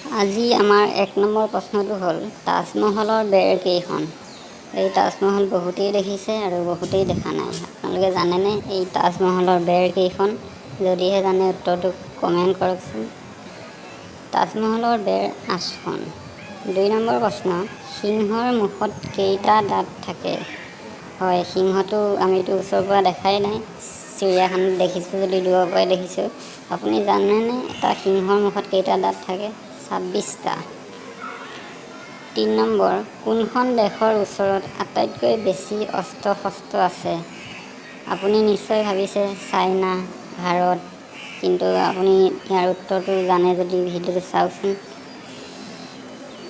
আজি আমাৰ ১ নম্বৰ প্ৰশ্নটো হ'ল তাজমহলৰ বেৰ কেইখন। এই তাজমহল বহুতেই দেখিছে আৰু বহুতেই দেখা নাই। আপোনালোকে জানেনে এই তাজমহলৰ বেৰ কেইখন? যদিহে জানে উত্তৰটো কমেণ্ট কৰকচোন। তাজমহলৰ বেৰ ৮খন। ২ নম্বৰ প্ৰশ্ন, সিংহৰ মুখত কেইটা দাঁত থাকে? হয়, সিংহটো আমিতো ওচৰৰ পৰা দেখাই নাই, চিৰিয়াখানাত দেখিছোঁ যদি দূৰৰ পৰাই দেখিছোঁ। আপুনি জানেনে এটা সিংহৰ মুখত কেইটা দাঁত থাকে? ২৬টা। ৩ নম্বৰ, কোনখন দেশৰ ওচৰত আটাইতকৈ বেছি অস্ত্ৰ শস্ত্ৰ আছে? আপুনি নিশ্চয় ভাবিছে চাইনা, ভাৰত, কিন্তু আপুনি ইয়াৰ উত্তৰটো জানে যদি ভিডিঅ'টো চাওকচোন।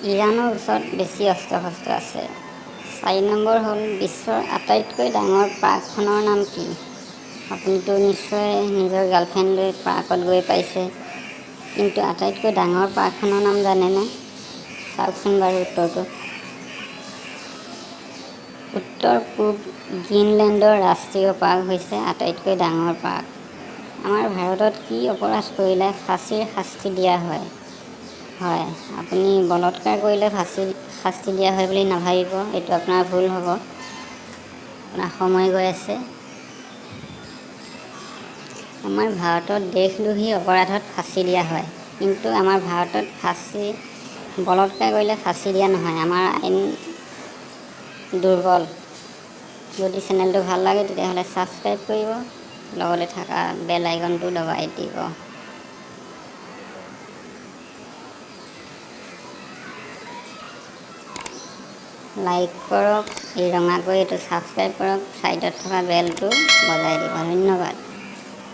ইৰাণৰ ওচৰত বেছি অস্ত্ৰ শস্ত্ৰ আছে। ৪ নম্বৰ হ'ল বিশ্বৰ আটাইতকৈ ডাঙৰ পাৰ্কখনৰ নাম কি? আপুনিতো নিশ্চয় নিজৰ গাৰ্লফ্ৰেণ্ড লৈ পাৰ্কত গৈ পাইছে, কিন্তু আটাইতকৈ ডাঙৰ পাৰ্কখনৰ নাম জানেনে? চাওকচোন বাৰু উত্তৰটো। উত্তৰ-পূব গ্ৰীণলেণ্ডৰ ৰাষ্ট্ৰীয় পাৰ্ক হৈছে আটাইতকৈ ডাঙৰ পাৰ্ক। আমাৰ ভাৰতত কি অপৰাধ কৰিলে ফাঁচীৰ শাস্তি দিয়া হয়? হয়, আপুনি বলৎকাৰ কৰিলে শাস্তি দিয়া হয় বুলি নাভাবিব, এইটো আপোনাৰ ভুল হ'ব। আপোনাৰ সময় গৈ আছে। আমাৰ ভাৰতত দেশদ্ৰোহী অপৰাধত ফাঁচী দিয়া হয়, কিন্তু আমাৰ ভাৰতত বলৎকাৰ কৰিলে ফাঁচী দিয়া নহয়। আমাৰ আইন দুৰ্বল। যদি চেনেলটো ভাল লাগে তেতিয়াহ'লে ছাবস্ক্ৰাইব কৰিব, লগতে থকা বেল আইকনটো দবাই দিব। লাইক কৰক, এই ৰঙাকৈ এইটো ছাবস্ক্ৰাইব কৰক, ছাইডত থকা বেলটো বজাই দিব। ধন্যবাদ।